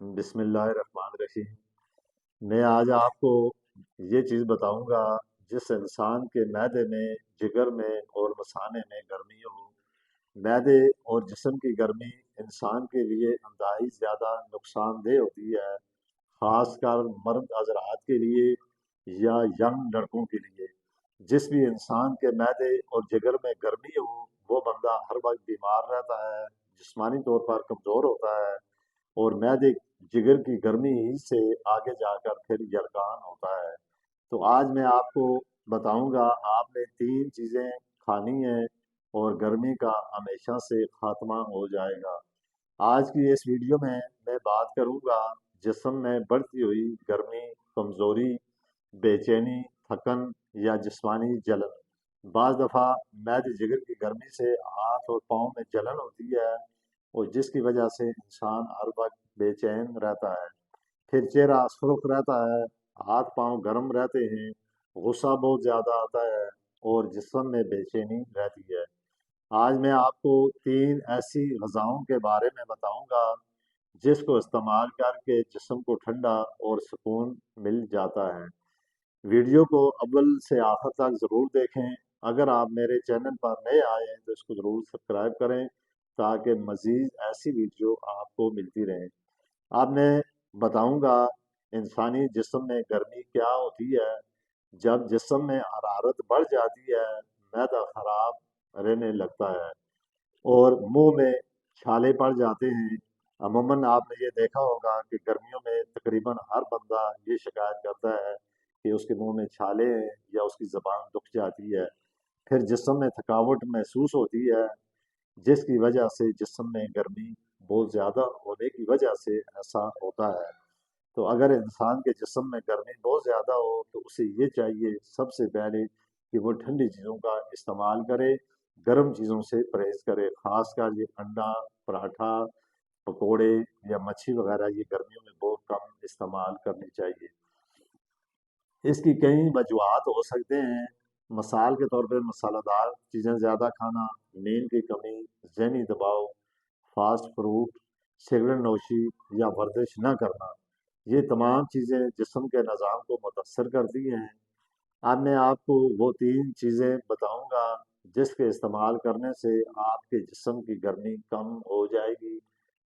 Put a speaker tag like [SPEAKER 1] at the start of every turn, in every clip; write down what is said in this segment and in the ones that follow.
[SPEAKER 1] بسم اللہ الرحمن الرحیم۔ میں آج آپ کو یہ چیز بتاؤں گا جس انسان کے معدے میں، جگر میں اور مثانے میں گرمی ہو۔ معدے اور جسم کی گرمی انسان کے لیے انتہائی زیادہ نقصان دہ ہوتی ہے، خاص کر مرد حضرات کے لیے یا ینگ لڑکوں کے لیے۔ جس بھی انسان کے معدے اور جگر میں گرمی ہو وہ بندہ ہر وقت بیمار رہتا ہے، جسمانی طور پر کمزور ہوتا ہے، اور معدے جگر کی گرمی ہی سے آگے جا کر پھر یرقان ہوتا ہے۔ تو آج میں آپ کو بتاؤں گا آپ نے 3 چیزیں کھانی ہیں اور گرمی کا ہمیشہ سے خاتمہ ہو جائے گا۔ آج کی اس ویڈیو میں بات کروں گا جسم میں بڑھتی ہوئی گرمی، کمزوری، بے چینی، تھکن یا جسمانی جلن۔ بعض دفعہ معدے جگر کی گرمی سے ہاتھ اور پاؤں میں جلن ہوتی ہے، اور جس کی وجہ سے انسان ہر وقت بے چین رہتا ہے۔ پھر چہرہ سرخ رہتا ہے، ہاتھ پاؤں گرم رہتے ہیں، غصہ بہت زیادہ آتا ہے، اور جسم میں بے چینی رہتی ہے۔ آج میں آپ کو 3 ایسی غذاؤں کے بارے میں بتاؤں گا جس کو استعمال کر کے جسم کو ٹھنڈا اور سکون مل جاتا ہے۔ ویڈیو کو اول سے آخر تک ضرور دیکھیں۔ اگر آپ میرے چینل پر نئے آئے ہیں تو اس کو ضرور سبسکرائب کریں تاکہ مزید ایسی ویڈیو آپ کو ملتی رہیں۔ اب میں بتاؤں گا انسانی جسم میں گرمی کیا ہوتی ہے۔ جب جسم میں حرارت بڑھ جاتی ہے، معدہ خراب رہنے لگتا ہے اور منہ میں چھالے پڑ جاتے ہیں۔ عموماً آپ نے یہ دیکھا ہوگا کہ گرمیوں میں تقریباً ہر بندہ یہ شکایت کرتا ہے کہ اس کے منہ میں چھالے ہیں یا اس کی زبان دکھ جاتی ہے۔ پھر جسم میں تھکاوٹ محسوس ہوتی ہے، جس کی وجہ سے جسم میں گرمی بہت زیادہ ہونے کی وجہ سے ایسا ہوتا ہے۔ تو اگر انسان کے جسم میں گرمی بہت زیادہ ہو تو اسے یہ چاہیے سب سے پہلے کہ وہ ٹھنڈی چیزوں کا استعمال کرے، گرم چیزوں سے پرہیز کرے، خاص کر یہ انڈا، پراٹھا، پکوڑے یا مچھی وغیرہ یہ گرمیوں میں بہت کم استعمال کرنی چاہیے۔ اس کی کئی وجوہات ہو سکتے ہیں، مثال کے طور پہ مسالہ دار چیزیں زیادہ کھانا، نیند کی کمی، ذہنی دباؤ، فاسٹ فروٹ، سگریٹ نوشی یا ورزش نہ کرنا۔ یہ تمام چیزیں جسم کے نظام کو متاثر کرتی ہیں۔ اب میں آپ کو وہ 3 چیزیں بتاؤں گا جس کے استعمال کرنے سے آپ کے جسم کی گرمی کم ہو جائے گی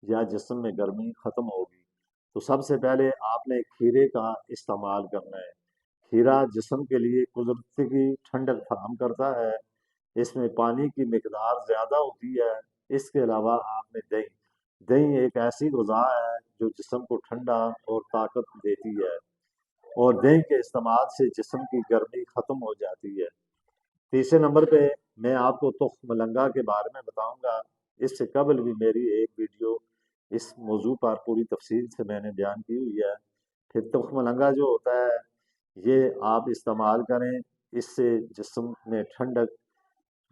[SPEAKER 1] یا جسم میں گرمی ختم ہوگی۔ تو سب سے پہلے آپ نے کھیرے کا استعمال کرنا ہے۔ کھیرا جسم کے لیے قدرتی ٹھنڈک فراہم کرتا ہے، اس میں پانی کی مقدار زیادہ ہوتی ہے۔ اس کے علاوہ آپ نے دہی، دہی ایک ایسی غذا ہے جو جسم کو ٹھنڈا اور طاقت دیتی ہے، اور دہی کے استعمال سے جسم کی گرمی ختم ہو جاتی ہے۔ تیسرے نمبر پہ میں آپ کو تخم ملنگا کے بارے میں بتاؤں گا۔ اس سے قبل بھی میری ایک ویڈیو اس موضوع پر پوری تفصیل سے میں نے بیان کی ہوئی ہے۔ پھر تخم ملنگا جو ہوتا ہے یہ آپ استعمال کریں، اس سے جسم میں ٹھنڈک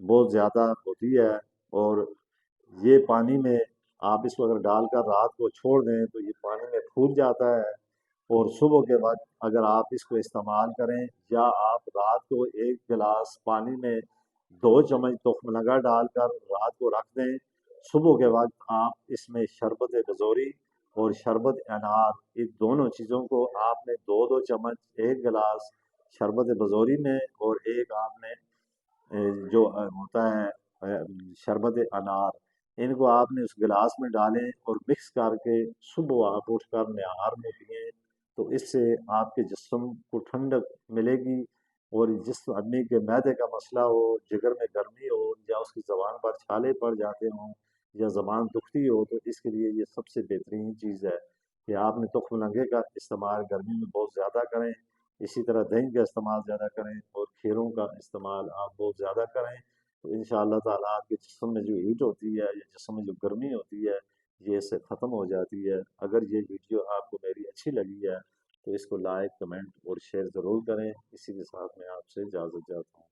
[SPEAKER 1] بہت زیادہ ہوتی ہے، اور یہ پانی میں آپ اس کو اگر ڈال کر رات کو چھوڑ دیں تو یہ پانی میں پھول جاتا ہے، اور صبح کے وقت اگر آپ اس کو استعمال کریں یا آپ رات کو 1 گلاس پانی میں 2 چمچ تخم لگا ڈال کر رات کو رکھ دیں، صبح کے وقت آپ اس میں شربت بزوری اور شربت انار، ان دونوں چیزوں کو آپ نے 2 چمچ 1 گلاس شربت بزوری میں اور ایک آپ نے جو ہوتا ہے شربت انار، ان کو آپ نے اس گلاس میں ڈالیں اور مکس کر کے صبح آپ اٹھ کر نہار میں پئیں، تو اس سے آپ کے جسم کو ٹھنڈک ملے گی۔ اور جس آدمی کے معدے کا مسئلہ ہو، جگر میں گرمی ہو، یا اس کی زبان پر چھالے پڑ جاتے ہوں یا زبان دکھتی ہو، تو اس کے لیے یہ سب سے بہترین چیز ہے کہ آپ نے تخم لنگے کا استعمال گرمی میں بہت زیادہ کریں۔ اسی طرح دہی کا استعمال زیادہ کریں اور کھیروں کا استعمال آپ بہت زیادہ کریں، تو انشاءاللہ تعالیٰ آپ کے جسم میں جو ہیٹ ہوتی ہے یا جسم میں جو گرمی ہوتی ہے یہ اس سے ختم ہو جاتی ہے۔ اگر یہ ویڈیو آپ کو میری اچھی لگی ہے تو اس کو لائک، کمنٹ اور شیئر ضرور کریں۔ اسی کے ساتھ میں آپ سے اجازت چاہتا ہوں۔